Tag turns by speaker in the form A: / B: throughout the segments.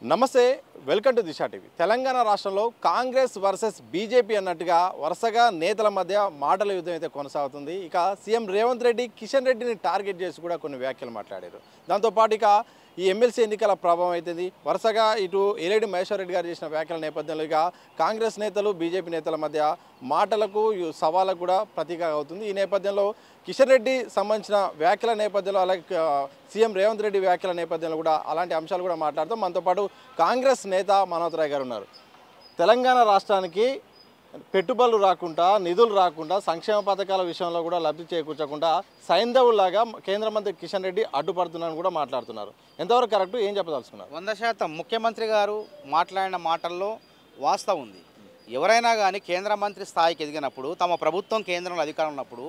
A: నమస్తే welcome to Disha TV. Telangana రాష్ట్రంలో Congress versus BJP అన్నట్టుగా వరుసగా నేతల మధ్య మాటల యుద్ధం అయితే కొనసాగుతుంది. ఇక సీఎం రేవంత్ రెడ్డి కిషన్ రెడ్డిని టార్గెట్ చేసి కూడా కొన్ని వ్యాఖ్యలు మాట్లాడారు. దాంతోపాటు ఇక ఈ ఎమ్మెల్సీ ఎన్నికల ప్రభావం అవుతుంది. వరుసగా ఇటు ఏలేడి మహేశ్వర్ రెడ్డి గారు చేసిన వ్యాఖ్యల నేపథ్యంలో ఇక కాంగ్రెస్ నేతలు బీజేపీ నేతల మధ్య మాటలకు సవాళ్ళకు కూడా ప్రతీక అవుతుంది. ఈ నేపథ్యంలో కిషన్ రెడ్డి సంబంధించిన వ్యాఖ్యల నేపథ్యంలో అలాగే సీఎం రేవంత్ రెడ్డి వ్యాఖ్యల నేపథ్యంలో కూడా అలాంటి అంశాలు కూడా మాట్లాడతాం. మనతో పాటు కాంగ్రెస్ నేత మనోజ్ రాయ్ గారు ఉన్నారు. తెలంగాణ రాష్ట్రానికి పెట్టుబడులు రాకుండా నిధులు రాకుండా సంక్షేమ పథకాల విషయంలో కూడా లబ్ధి చేకూర్చకుండా సైంధవులాగా కేంద్ర మంత్రి కిషన్ రెడ్డి అడ్డుపడుతున్నారని కూడా మాట్లాడుతున్నారు. ఎంతవరకు కరెక్ట్, ఏం చెప్పదలుచుకున్నారు?
B: 100% ముఖ్యమంత్రి గారు మాట్లాడిన మాటల్లో వాస్తవం ఉంది. ఎవరైనా కానీ కేంద్ర మంత్రి స్థాయికి ఎదిగినప్పుడు తమ ప్రభుత్వం కేంద్రంలో అధికారం ఉన్నప్పుడు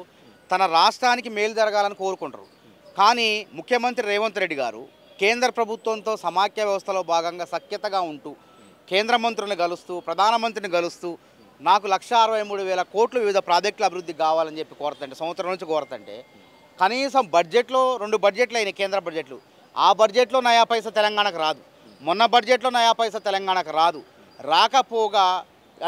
B: తన రాష్ట్రానికి మేలు జరగాలని కోరుకుంటారు. కానీ ముఖ్యమంత్రి రేవంత్ రెడ్డి గారు కేంద్ర ప్రభుత్వంతో సమాఖ్య వ్యవస్థలో భాగంగా సఖ్యతగా ఉంటూ కేంద్ర మంత్రులను కలుస్తూ ప్రధానమంత్రిని కలుస్తూ నాకు 1,63,000 కోట్లు వివిధ ప్రాజెక్టుల అభివృద్ధి కావాలని చెప్పి కోరుతుంటే సంవత్సరం నుంచి కోరుతుంటే కనీసం బడ్జెట్లో 2 బడ్జెట్లు అయినాయి కేంద్ర బడ్జెట్లు. ఆ బడ్జెట్లో నయా పైసా తెలంగాణకు రాదు. మొన్న బడ్జెట్లో నయా పైసా తెలంగాణకు రాదు. రాకపోగా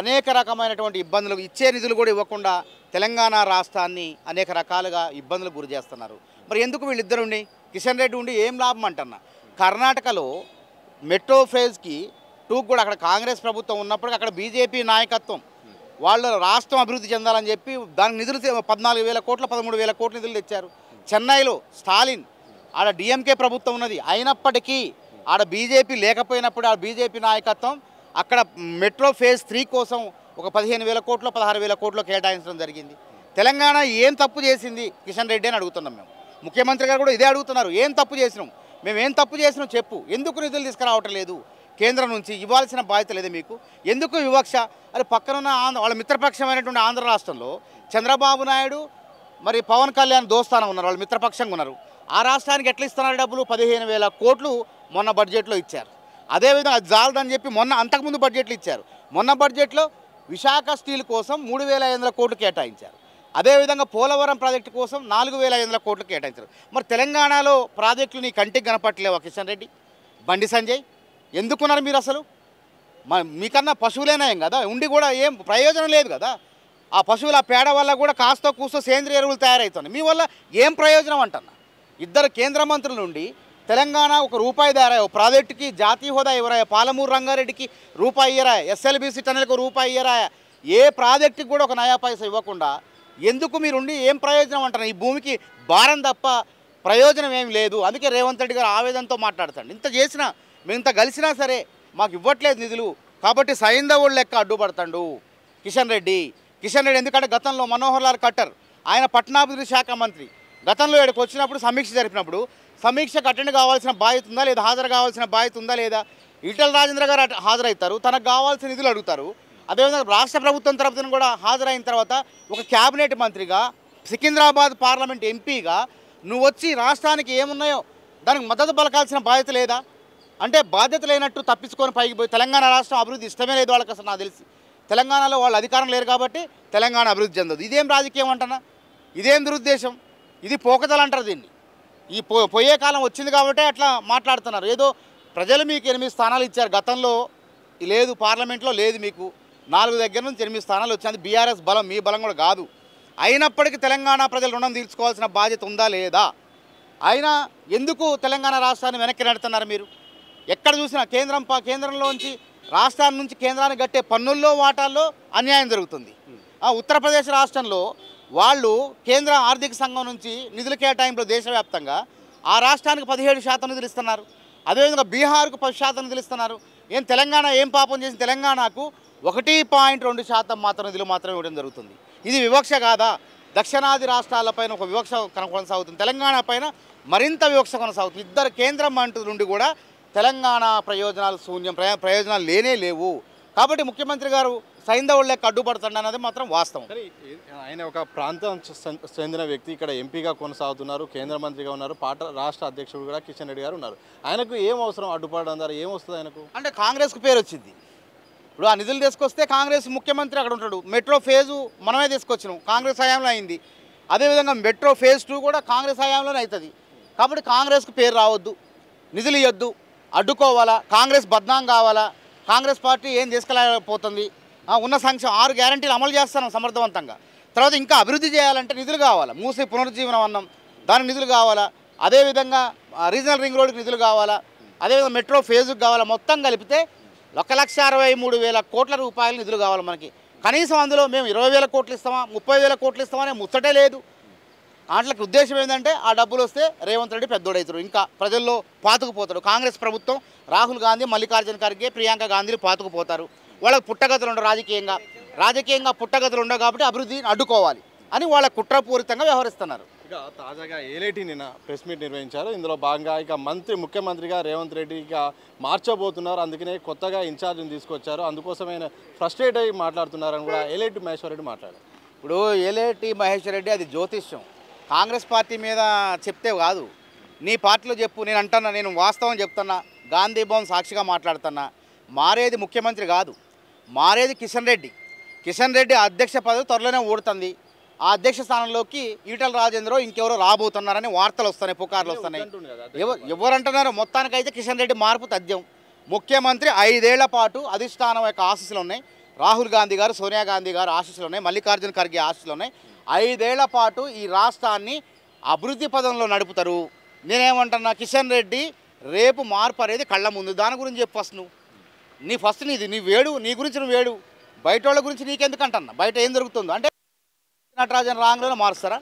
B: అనేక రకమైనటువంటి ఇబ్బందులు, ఇచ్చే నిధులు కూడా ఇవ్వకుండా తెలంగాణ రాష్ట్రాన్ని అనేక రకాలుగా ఇబ్బందులు గురి చేస్తున్నారు. మరి ఎందుకు వీళ్ళిద్దరు ఉండి కిషన్ రెడ్డి ఉండి ఏం లాభం అంటున్నా? కర్ణాటకలో మెట్రో ఫేజ్కి 2 కూడా అక్కడ కాంగ్రెస్ ప్రభుత్వం ఉన్నప్పటికీ అక్కడ బీజేపీ నాయకత్వం వాళ్ళు రాష్ట్రం అభివృద్ధి చెందాలని చెప్పి దానికి నిధులు 14,000 కోట్లు 13,000 కోట్ల నిధులు తెచ్చారు. చెన్నైలో స్టాలిన్ ఆడ డిఎంకే ప్రభుత్వం ఉన్నది, అయినప్పటికీ ఆడ బీజేపీ లేకపోయినప్పుడు ఆ బీజేపీ నాయకత్వం అక్కడ మెట్రో ఫేజ్ 3 కోసం ఒక 15,000 కోట్లు 16,000 కోట్లు కేటాయించడం జరిగింది. తెలంగాణ ఏం తప్పు చేసింది కిషన్ రెడ్డి అని అడుగుతున్నాం మేము. ముఖ్యమంత్రి గారు కూడా ఇదే అడుగుతున్నారు. ఏం తప్పు చేసినాం, మేము ఏం తప్పు చేసినాం చెప్పు, ఎందుకు నిధులు తీసుకురావటం లేదు, కేంద్రం నుంచి ఇవ్వాల్సిన బాధ్యత లేదు మీకు, ఎందుకు వివక్ష? అది పక్కనున్న వాళ్ళ మిత్రపక్షమైనటువంటి ఆంధ్ర రాష్ట్రంలో చంద్రబాబు నాయుడు మరి పవన్ కళ్యాణ్ దోస్తానం ఉన్నారు, వాళ్ళు మిత్రపక్షంగా ఉన్నారు. ఆ రాష్ట్రానికి ఎట్లా ఇస్తున్నారు డబ్బులు? 15,000 కోట్లు మొన్న బడ్జెట్లో ఇచ్చారు. అదేవిధంగా అది జాలదని చెప్పి మొన్న అంతకుముందు బడ్జెట్లు ఇచ్చారు. మొన్న బడ్జెట్లో విశాఖ స్టీల్ కోసం 3,500 కోట్లు కేటాయించారు. అదేవిధంగా పోలవరం ప్రాజెక్టు కోసం 4,500 కోట్లు కేటాయించారు. మరి తెలంగాణలో ప్రాజెక్టులు నీ కంటికి కనపట్లేవా కిషన్ రెడ్డి, బండి సంజయ్? ఎందుకున్నారు మీరు? అసలు మీకన్నా పశువులేనాయం కదా, ఉండి కూడా ఏం ప్రయోజనం లేదు కదా. ఆ పశువుల పేడ వల్ల కూడా కాస్తో కూస్తో సేంద్రియ ఎరువులు తయారవుతున్నాయి. మీ వల్ల ఏం ప్రయోజనం అంటున్నా? ఇద్దరు కేంద్ర మంత్రుల నుండి తెలంగాణ ₹1 దారా ప్రాజెక్టుకి జాతీయ హోదా ఇవ్వరాయ, పాలమూరు రంగారెడ్డికి రూపాయి ఇయ్యరాయ, ఎస్ఎల్బీసీ టనల్కి ₹1 ఇయ్యరాయ, ఏ ప్రాజెక్టుకి కూడా ఒక నయా పైసా ఇవ్వకుండా ఎందుకు మీరుండి ఏం ప్రయోజనం అంటున్నా? ఈ భూమికి భారం తప్ప ప్రయోజనం ఏం లేదు. అందుకే రేవంత్ రెడ్డి గారు ఆవేదనతో మాట్లాడతాడు. ఇంత చేసినా మేము ఇంత కలిసినా సరే మాకు ఇవ్వట్లేదు నిధులు కాబట్టి సైంధవుడు లెక్క అడ్డుపడతాడు కిషన్ రెడ్డి. ఎందుకంటే గతంలో మనోహర్ లాల్ ఖట్టర్ ఆయన పట్టణాభివృద్ధి శాఖ మంత్రి గతంలో ఇక్కడికి వచ్చినప్పుడు సమీక్ష జరిపినప్పుడు సమీక్షకు అటెండ్ కావాల్సిన బాధ్యత ఉందా లేదా, హాజరు కావాల్సిన బాధ్యత ఉందా లేదా? ఈటల రాజేంద్ర గారు హాజరవుతారు, తనకు కావాల్సిన నిధులు అడుగుతారు. అదేవిధంగా రాష్ట్ర ప్రభుత్వం తరపున కూడా హాజరైన తర్వాత ఒక క్యాబినెట్ మంత్రిగా సికింద్రాబాద్ పార్లమెంట్ ఎంపీగా నువ్వు వచ్చి రాష్ట్రానికి ఏమున్నాయో దానికి మద్దతు పలకాల్సిన బాధ్యత లేదా? అంటే బాధ్యత లేనట్టు తప్పించుకొని పైకి పోయి తెలంగాణ రాష్ట్రం అభివృద్ధి ఇష్టమే లేదు వాళ్ళకి. అసలు నాకు తెలిసి తెలంగాణలో వాళ్ళు అధికారం లేరు కాబట్టి తెలంగాణ అభివృద్ధి చెందదు. ఇదేం రాజకీయం అంటున్నా? ఇదేం దురుద్దేశం? ఇది పోకదలు అంటారు దీన్ని. ఈ పోయే కాలం వచ్చింది కాబట్టి అట్లా మాట్లాడుతున్నారు. ఏదో ప్రజలు మీకు 8 స్థానాలు ఇచ్చారు, గతంలో లేదు, పార్లమెంట్లో లేదు, మీకు 4 దగ్గర నుంచి 8 స్థానాలు వచ్చింది. బీఆర్ఎస్ బలం, మీ బలం కూడా కాదు. అయినప్పటికీ తెలంగాణ ప్రజలు రుణం తీర్చుకోవాల్సిన బాధ్యత ఉందా లేదా? అయినా ఎందుకు తెలంగాణ రాష్ట్రాన్ని వెనక్కి నెడుతున్నారు మీరు? ఎక్కడ చూసినా కేంద్రంలోంచి రాష్ట్రాల నుంచి కేంద్రానికి కట్టే పన్నుల్లో వాటాల్లో అన్యాయం జరుగుతుంది. ఉత్తరప్రదేశ్ రాష్ట్రంలో వాళ్ళు కేంద్ర ఆర్థిక సంఘం నుంచి నిధుల కేటాయింపులు దేశవ్యాప్తంగా ఆ రాష్ట్రానికి 17% నిధులు ఇస్తున్నారు. అదేవిధంగా బీహార్కు 10% నిధులు ఇస్తున్నారు. ఏం తెలంగాణ ఏం పాపం చేసి తెలంగాణకు 1.2% మాత్రం నిధులు మాత్రమే ఇవ్వడం జరుగుతుంది. ఇది వివక్ష కాదా? దక్షిణాది రాష్ట్రాలపైన ఒక వివక్ష కొనసాగుతుంది, తెలంగాణ పైన మరింత వివక్ష కొనసాగుతుంది. ఇద్దరు కేంద్ర మంత్రుల నుండి కూడా తెలంగాణ ప్రయోజనాలు శూన్యం, ప్రయోజనాలు లేనే లేవు. కాబట్టి ముఖ్యమంత్రి గారు సైంధవుడు లెక్క అడ్డుపడుతుంది అన్నది మాత్రం వాస్తవం.
A: ఆయన ఒక ప్రాంతం చెందిన వ్యక్తి, ఇక్కడ ఎంపీగా కొనసాగుతున్నారు, కేంద్ర మంత్రిగా ఉన్నారు, రాష్ట్ర అధ్యక్షుడు కూడా కిషన్ రెడ్డి గారు ఉన్నారు. ఆయనకు ఏం అవసరం అడ్డుపడడం ద్వారా? ఏం వస్తుంది ఆయనకు?
B: అంటే కాంగ్రెస్కు పేరు వచ్చింది. ఇప్పుడు ఆ నిధులు తీసుకొస్తే కాంగ్రెస్ ముఖ్యమంత్రి అక్కడ ఉంటాడు. మెట్రో ఫేజు మనమే తీసుకొచ్చినాం, కాంగ్రెస్ హయాంలో అయింది. అదేవిధంగా మెట్రో ఫేజ్ 2 కూడా కాంగ్రెస్ హయాంలోనే అవుతుంది. కాబట్టి కాంగ్రెస్కు పేరు రావద్దు, నిధులు ఇవ్వద్దు, అడ్డుకోవాలా, కాంగ్రెస్ బద్నాం కావాలా, కాంగ్రెస్ పార్టీ ఏం చేసుకోలేకపోతుంది, ఉన్న సంక్షేమం 6 గ్యారంటీలు అమలు చేస్తాను సమర్థవంతంగా. తర్వాత ఇంకా అభివృద్ధి చేయాలంటే నిధులు కావాలా, మూసి పునరుజ్జీవనం అన్నాం దానికి నిధులు కావాలా, అదేవిధంగా రీజనల్ రింగ్ రోడ్కి నిధులు కావాలా, అదేవిధంగా మెట్రో ఫేజ్కి కావాలా, మొత్తం కలిపితే 1,63,000 కోట్ల రూపాయల నిధులు కావాలి మనకి. కనీసం అందులో మేము 20,000 కోట్లు ఇస్తామా 30,000 కోట్లు ఇస్తామనే ముచ్చటే లేదు. వాటికి ఉద్దేశం ఏంటంటే ఆ డబ్బులు వస్తే రేవంత్ రెడ్డి పెద్దోడవుతారు, ఇంకా ప్రజల్లో పాతుకుపోతాడు. కాంగ్రెస్ ప్రభుత్వం రాహుల్ గాంధీ, మల్లికార్జున ఖర్గే, ప్రియాంక గాంధీలు పాతుకుపోతారు. వాళ్ళకి పుట్టగతులు ఉండవు, రాజకీయంగా పుట్టగతులు ఉండవు కాబట్టి అభివృద్ధిని అడ్డుకోవాలి అని వాళ్ళ కుట్రపూరితంగా వ్యవహరిస్తున్నారు.
A: ఇక తాజాగా ఏలేటి నిన్న ప్రెస్ మీట్ నిర్వహించారు. ఇందులో భాగంగా ఇక ముఖ్యమంత్రిగా రేవంత్ రెడ్డి ఇక మార్చబోతున్నారు, అందుకనే కొత్తగా ఇన్ఛార్జ్ని తీసుకొచ్చారు, అందుకోసమే ఫ్రస్ట్రేట్ అయ్యి మాట్లాడుతున్నారని కూడా ఏలేటి మహేశ్వర్ రెడ్డి మాట్లాడారు.
B: ఇప్పుడు ఏలేటి మహేశ్వర్ రెడ్డి అది జ్యోతిష్యం, కాంగ్రెస్ పార్టీ మీద చెప్తే కాదు, నీ పార్టీలో చెప్పు. నేను అంటున్నా, నేను వాస్తవం చెప్తున్నా, గాంధీ భవన్ సాక్షిగా మాట్లాడుతున్నా. మారేది ముఖ్యమంత్రి కాదు, మారేది కిషన్ రెడ్డి అధ్యక్ష పదవి త్వరలోనే ఓడుతుంది. ఆ అధ్యక్ష స్థానంలోకి ఈటల రాజేంద్ర ఇంకెవరో రాబోతున్నారని వార్తలు వస్తున్నాయి, పుకార్లు వస్తున్నాయి. ఎవరంటున్నారు? మొత్తానికైతే కిషన్ రెడ్డి మార్పు తథ్యం. ముఖ్యమంత్రి 5 ఏళ్ల పాటు అధిష్టానం యొక్క ఆశీస్సులు ఉన్నాయి, రాహుల్ గాంధీ గారు, సోనియా గాంధీ గారు ఆశీస్సులు ఉన్నాయి, మల్లికార్జున ఖర్గే ఆశీస్సులు ఉన్నాయి. 5 ఏళ్ల పాటు ఈ రాష్ట్రాన్ని అభివృద్ధి పదంలో నడుపుతారు. నేనేమంటున్నా, కిషన్ రెడ్డి రేపు మార్పు అనేది కళ్ళ ముందు. దాని గురించి చెప్పు ఫస్ట్ నీ వేడు, నీ గురించి నువ్వు వేడు, బయట వాళ్ళ గురించి నీకెందుకు అంటున్నా. బయట ఏం జరుగుతుందో అంటే నటరాజన్ రాంగ్లోనే మారుస్తారా?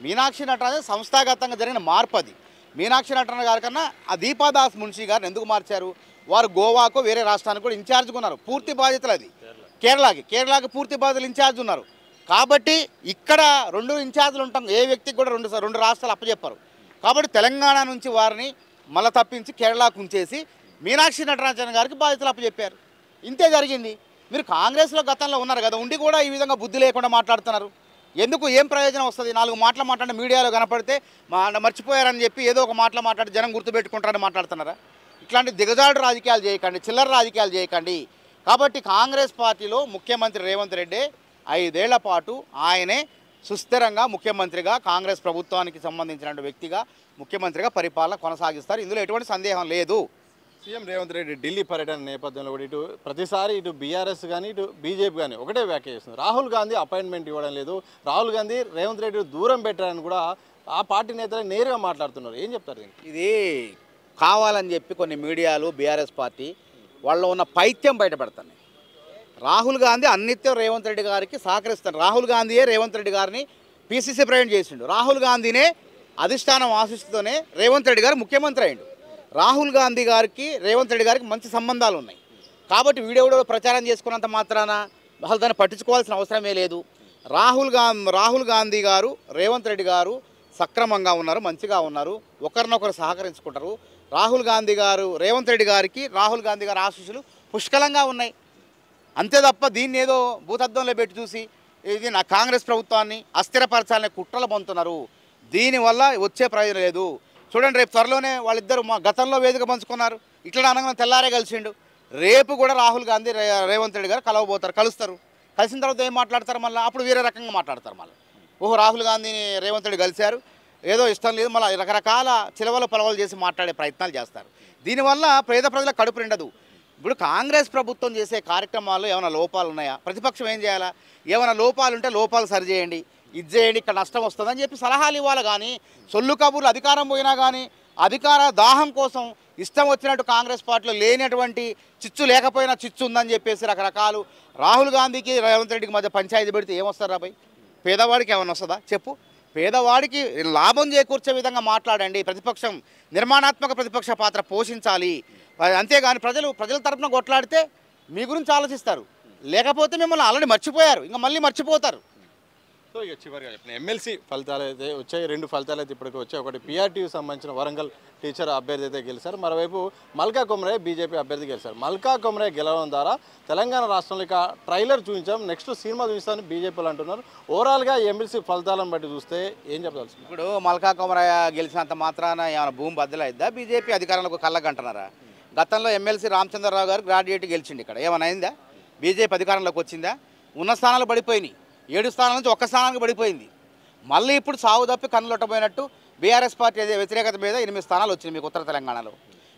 B: మీనాక్షి నటరాజన్ సంస్థాగతంగా జరిగిన మార్పు అది. మీనాక్షి నటరాజన్ గారి కన్నా ఆ దీపాదాస్ మున్షి గారిని ఎందుకు మార్చారు? వారు గోవాకు వేరే రాష్ట్రానికి కూడా ఇన్ఛార్జ్గా ఉన్నారు, పూర్తి బాధ్యతలు అది. కేరళకి పూర్తి బాధ్యతలు ఇన్ఛార్జ్ ఉన్నారు. కాబట్టి ఇక్కడ 2 ఇన్ఛార్జీలు ఉంటాం, ఏ వ్యక్తికి కూడా 2 రాష్ట్రాలు అప్పచెప్పారు. కాబట్టి తెలంగాణ నుంచి వారిని మళ్ళీ తప్పించి కేరళకు ఉంచేసి మీనాక్షి నటరాజన్ గారికి బాధ్యతలు అప్పచెప్పారు. ఇంతే జరిగింది. మీరు కాంగ్రెస్లో గతంలో ఉన్నారు కదా, ఉండి కూడా ఈ విధంగా బుద్ధి లేకుండా మాట్లాడుతున్నారు. ఎందుకు? ఏం ప్రయోజనం వస్తుంది? 4 మాటలు మాట్లాడిన మీడియాలో కనపడితే మర్చిపోయారని చెప్పి ఏదో ఒక మాటలు మాట్లాడి జనం గుర్తుపెట్టుకుంటారని మాట్లాడుతున్నారా? ఇట్లాంటి దిగజాడు రాజకీయాలు చేయకండి, చిల్లర రాజకీయాలు చేయకండి. కాబట్టి కాంగ్రెస్ పార్టీలో ముఖ్యమంత్రి రేవంత్ రెడ్డి 5 ఏళ్ల పాటు ఆయనే సుస్థిరంగా ముఖ్యమంత్రిగా, కాంగ్రెస్ ప్రభుత్వానికి సంబంధించిన వ్యక్తిగా ముఖ్యమంత్రిగా పరిపాలన కొనసాగిస్తారు. ఇందులో ఎటువంటి సందేహం లేదు.
A: సీఎం రేవంత్ రెడ్డి ఢిల్లీ పర్యటన నేపథ్యంలో కూడా ప్రతిసారి ఇటు బీఆర్ఎస్ కానీ ఇటు బీజేపీ కానీ ఒకటే వ్యాఖ్య చేస్తుంది, రాహుల్ గాంధీ అపాయింట్మెంట్ ఇవ్వడం లేదు, రాహుల్ గాంధీ రేవంత్ రెడ్డి దూరం పెట్టారని కూడా ఆ పార్టీ నేతలు నేరుగా మాట్లాడుతున్నారు. ఏం చెప్తారు దీనికి?
B: ఇది కావాలని చెప్పి కొన్ని మీడియాలు, బీఆర్ఎస్ పార్టీ వాళ్ళలో ఉన్న పైత్యం బయటపడుతున్నాయి. రాహుల్ గాంధీ అన్నిత్యం రేవంత్ రెడ్డి గారికి సహకరిస్తారు. రాహుల్ గాంధీయే రేవంత్ రెడ్డి గారిని పీసీసీ ప్రెసిడెంట్ చేసిండు. రాహుల్ గాంధీనే అధిష్టానం ఆశిస్తూనే రేవంత్ రెడ్డి గారు ముఖ్యమంత్రి అయ్యిండు. రాహుల్ గాంధీ గారికి రేవంత్ రెడ్డి గారికి మంచి సంబంధాలు ఉన్నాయి. కాబట్టి వీడియో ప్రచారం చేసుకున్నంత మాత్రాన అసలు దాన్ని పట్టించుకోవాల్సిన అవసరమే లేదు. రాహుల్ గాంధీ గారు, రేవంత్ రెడ్డి గారు సక్రమంగా ఉన్నారు, మంచిగా ఉన్నారు, ఒకరినొకరు సహకరించుకుంటారు. రాహుల్ గాంధీ గారు, రేవంత్ రెడ్డి గారికి రాహుల్ గాంధీ గారి ఆశీస్సులు పుష్కలంగా ఉన్నాయి. అంతే తప్ప దీన్ని ఏదో భూతద్దంలో పెట్టి చూసి ఇది నా కాంగ్రెస్ ప్రభుత్వాన్ని అస్థిరపరచాలనే కుట్రలు పొందుతున్నారు. దీనివల్ల వచ్చే ప్రయోజనం లేదు. చూడండి, రేపు త్వరలోనే వాళ్ళిద్దరు గతంలో వేదిక పంచుకున్నారు, ఇట్లా అనగా తెల్లారే కలిసిండు. రేపు కూడా రాహుల్ గాంధీ, రేవంత్ రెడ్డి గారు కలుస్తారు. కలిసిన తర్వాత ఏం మాట్లాడతారు? మళ్ళీ అప్పుడు వేరే రకంగా మాట్లాడతారు. మళ్ళీ రాహుల్ గాంధీని రేవంత్ రెడ్డి కలిశారు, ఏదో ఇష్టం లేదు, మళ్ళీ రకరకాల చిలవలు పలవలు చేసి మాట్లాడే ప్రయత్నాలు చేస్తారు. దీనివల్ల పేద ప్రజలకు కడుపు నిండదు. ఇప్పుడు కాంగ్రెస్ ప్రభుత్వం చేసే కార్యక్రమాల్లో ఏమైనా లోపాలు ఉన్నాయా? ప్రతిపక్షం ఏం చేయాలా? ఏమైనా లోపాలు ఉంటే లోపాలు సరిచేయండి, ఇది చేయండి, ఇక్కడ నష్టం వస్తుందని చెప్పి సలహాలు ఇవ్వాలి. కానీ సొల్లు కబుర్లు, అధికారం పోయినా కానీ అధికార దాహం కోసం ఇష్టం వచ్చినట్టు కాంగ్రెస్ పార్టీలో లేనటువంటి చిచ్చు లేకపోయినా చిచ్చు ఉందని చెప్పేసి రకరకాలు రాహుల్ గాంధీకి రేవంత్ రెడ్డికి మధ్య పంచాయతీ పెడితే ఏమొస్తారు రాబాయ్? పేదవాడికి ఏమైనా వస్తుందా చెప్పు? పేదవాడికి లాభం చేకూర్చే విధంగా మాట్లాడండి. ప్రతిపక్షం నిర్మాణాత్మక ప్రతిపక్ష పాత్ర పోషించాలి. అంతేగాని ప్రజల తరపున కొట్లాడితే మీ గురించి ఆలోచిస్తారు, లేకపోతే మిమ్మల్ని ఆల్రెడీ మర్చిపోయారు, ఇంకా మళ్ళీ మర్చిపోతారు.
A: సో ఇక చివరిగా చెప్పిన ఎమ్మెల్సీ ఫలితాలు అయితే వచ్చాయి, 2 ఫలితాలు అయితే ఇప్పటికి వచ్చాయి. ఒకటి పీఆర్టీకి సంబంధించిన వరంగల్ టీచర్ అభ్యర్థి అయితే గెలిచారు, మరోవైపు మల్కా కొమరయ్య బీజేపీ అభ్యర్థి గెలిచారు. మల్కా కొమరయ్య గెలవడం ద్వారా తెలంగాణ రాష్ట్రంలో ఇక ట్రైలర్ చూపించాం, నెక్స్ట్ సినిమా చూపిస్తామని బీజేపీలు అంటున్నారు. ఓవరాల్గా ఎమ్మెల్సీ ఫలితాలను బట్టి చూస్తే ఏం చెప్పాల్సి?
B: ఇప్పుడు మల్కా కొమరయ్య గెలిచినంత మాత్రాన ఏమైనా భూమి బద్దలైద్దా? బీజేపీ అధికారంలోకి కళ్ళకంటున్నారా? గతంలో ఎమ్మెల్సీ రామచంద్రరావు గారు గ్రాడ్యుయేట్ గెలిచిండు, ఇక్కడ ఏమైనా అయిందా? బీజేపీ అధికారంలోకి వచ్చిందా? ఉన్న స్థానాలు పడిపోయినాయి, 7 స్థానాల నుంచి 1 స్థానానికి పడిపోయింది. మళ్ళీ ఇప్పుడు సాగు తప్పి కన్నులొట్టబోయినట్టు బీఆర్ఎస్ పార్టీ వ్యతిరేకత మీద 8 స్థానాలు వచ్చినాయి మీకు ఉత్తర తెలంగాణలో.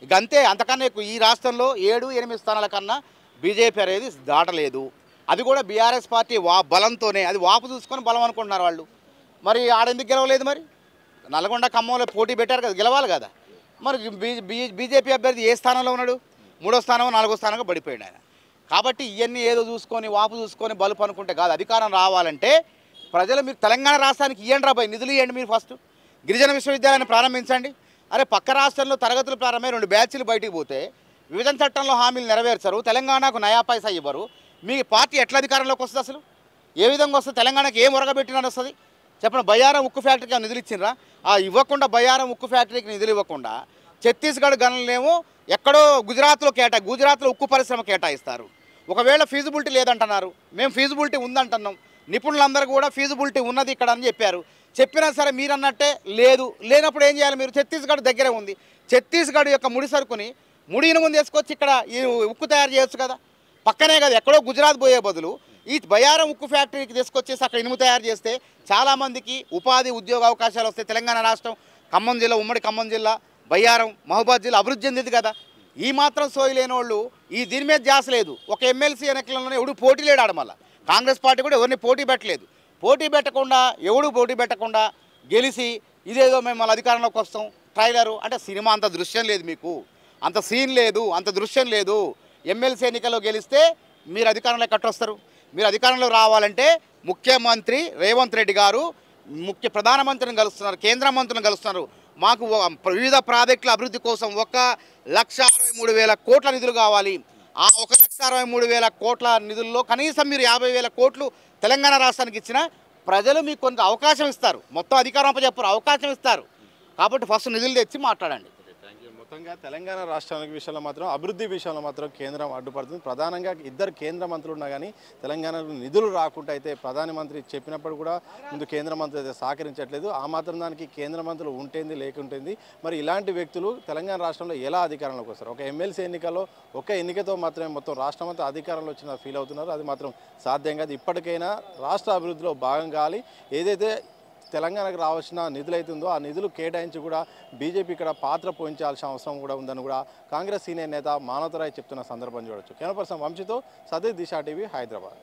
B: ఇక అంతే, అంతకన్నా ఎక్కువ ఈ రాష్ట్రంలో 7-8 స్థానాల కన్నా బీజేపీ అనేది దాటలేదు. అది కూడా బీఆర్ఎస్ పార్టీ బలంతోనే, అది వాపు చూసుకొని బలం అనుకుంటున్నారు వాళ్ళు. మరి ఆడెందుకు గెలవలేదు? మరి నల్గొండ ఖమ్మంలో పోటీ పెట్టారు కదా, గెలవాలి కదా. మరి బీజేపీ అభ్యర్థి ఏ స్థానంలో ఉన్నాడు? 3వ స్థానం 4వ స్థానంగా పడిపోయాడు ఆయన. కాబట్టి ఇవన్నీ ఏదో చూసుకొని వాపు చూసుకొని బలుపు అనుకుంటే కాదు. అధికారం రావాలంటే ప్రజలు మీరు తెలంగాణ రాష్ట్రానికి ఇవ్వండి రాబాయి, నిధులు ఇవ్వండి. మీరు ఫస్ట్ గిరిజన విశ్వవిద్యాలయాన్ని ప్రారంభించండి. అరే పక్క రాష్ట్రంలో తరగతులు ప్రారంభమై 2 బ్యాచ్లు బయటికి పోతే విభజన చట్టంలో హామీలు నెరవేర్చరు, తెలంగాణకు నయా పైసా ఇవ్వరు. మీ పార్టీ ఎట్లా అధికారంలోకి వస్తుంది? అసలు ఏ విధంగా వస్తుంది? తెలంగాణకి ఏం ఒరగబెట్టినని వస్తుంది చెప్పండి. బయ్యారం ఉక్కు ఫ్యాక్టరీకి నిధులు ఇచ్చిండ్రా? ఇవ్వకుండా బయ్యారం ఉక్కు ఫ్యాక్టరీకి నిధులు ఇవ్వకుండా ఛత్తీస్గఢ్ గనులనేమో ఎక్కడో గుజరాత్లో ఉక్కు పరిశ్రమ కేటాయిస్తారు. ఒకవేళ ఫీజిబిలిటీ లేదంటున్నారు, మేము ఫీజిబిలిటీ ఉందంటున్నాం. నిపుణులందరూ కూడా ఫీజిబిలిటీ ఉన్నది ఇక్కడ అని చెప్పారు. చెప్పినా సరే మీరు అన్నట్టే లేదు. లేనప్పుడు ఏం చేయాలి? మీరు ఛత్తీస్గఢ్ దగ్గరే ఉంది, ఛత్తీస్గఢ్ యొక్క ముడి సరుకుని ముడిని ముందు వేసుకొచ్చి ఇక్కడ ఈ ఉక్కు తయారు చేయొచ్చు కదా, పక్కనే కదా. ఎక్కడో గుజరాత్ పోయే బదులు ఈ బయ్యారం ఉక్కు ఫ్యాక్టరీకి తీసుకొచ్చేసి అక్కడ ఇనుము తయారు చేస్తే చాలామందికి ఉపాధి ఉద్యోగ అవకాశాలు వస్తాయి. తెలంగాణ రాష్ట్రం ఖమ్మం జిల్లా, ఉమ్మడి ఖమ్మం జిల్లా, బయ్యారం, మహబూబాద్ జిల్లా అభివృద్ధి చెందింది కదా. ఈ మాత్రం సోయి లేని వాళ్ళు ఈ దీని మీద ధ్యాస లేదు. ఒక ఎమ్మెల్సీ ఎన్నికలలో ఎవడు పోటీ లేడు ఆడ. మళ్ళీ కాంగ్రెస్ పార్టీ కూడా ఎవరిని పోటీ పెట్టలేదు. పోటీ పెట్టకుండా గెలిచి ఇదేదో మేము మళ్ళీ అధికారంలోకి వస్తాం ట్రైలరు అంటే సినిమా అంత దృశ్యం లేదు, మీకు అంత సీన్ లేదు, అంత దృశ్యం లేదు. ఎమ్మెల్సీ ఎన్నికల్లో గెలిస్తే మీరు అధికారంలో కట్టొస్తారు. మీరు అధికారంలో రావాలంటే ముఖ్యమంత్రి రేవంత్ రెడ్డి గారు ప్రధానమంత్రిని కలుస్తున్నారు, కేంద్ర మంత్రులను కలుస్తున్నారు. మాకు వివిధ ప్రాజెక్టుల అభివృద్ధి కోసం 1,63,000 కోట్ల నిధులు కావాలి. ఆ 1,63,000 కోట్ల నిధుల్లో కనీసం మీరు 50,000 కోట్లు తెలంగాణ రాష్ట్రానికి ఇచ్చినా ప్రజలు మీకు కొంత అవకాశం ఇస్తారు. మొత్తం అధికారం అప్పచెప్పరు, అవకాశం ఇస్తారు. కాబట్టి ఫస్ట్ నిధులు తెచ్చి మాట్లాడండి.
A: మొత్తంగా తెలంగాణ రాష్ట్రానికి విషయంలో మాత్రం అభివృద్ధి విషయంలో మాత్రం కేంద్రం అడ్డుపడుతుంది. ప్రధానంగా 2 కేంద్ర మంత్రులు ఉన్నా కానీ తెలంగాణకు నిధులు రాకుండా అయితే ప్రధానమంత్రి చెప్పినప్పుడు కూడా ముందు కేంద్ర మంత్రి అయితే సహకరించట్లేదు. ఆ మాత్రం దానికి కేంద్ర మంత్రులు ఉంటేంది లేకుంటుంది. మరి ఇలాంటి వ్యక్తులు తెలంగాణ రాష్ట్రంలో ఎలా అధికారంలోకి వస్తారు? ఒక ఎమ్మెల్సీ ఎన్నికల్లో ఒక ఎన్నికతో మాత్రమే మొత్తం రాష్ట్రం అంతా అధికారంలో వచ్చిన ఫీల్ అవుతున్నారు. అది మాత్రం సాధ్యం కాదు. ఇప్పటికైనా రాష్ట్ర అభివృద్ధిలో భాగం కావాలి. ఏదైతే తెలంగాణకు రావాల్సిన నిధులు అవుతుందో ఆ నిధులు కేటాయించి కూడా బీజేపీ ఇక్కడ పాత్ర పోషించాల్సిన అవసరం కూడా ఉందని కూడా కాంగ్రెస్ సీనియర్ నేత మానవతరాయ్ చెప్తున్న సందర్భం చూడొచ్చు. కెమెరా పర్సన్ వంశీతో సతీష్, దిశ టీవీ, హైదరాబాద్.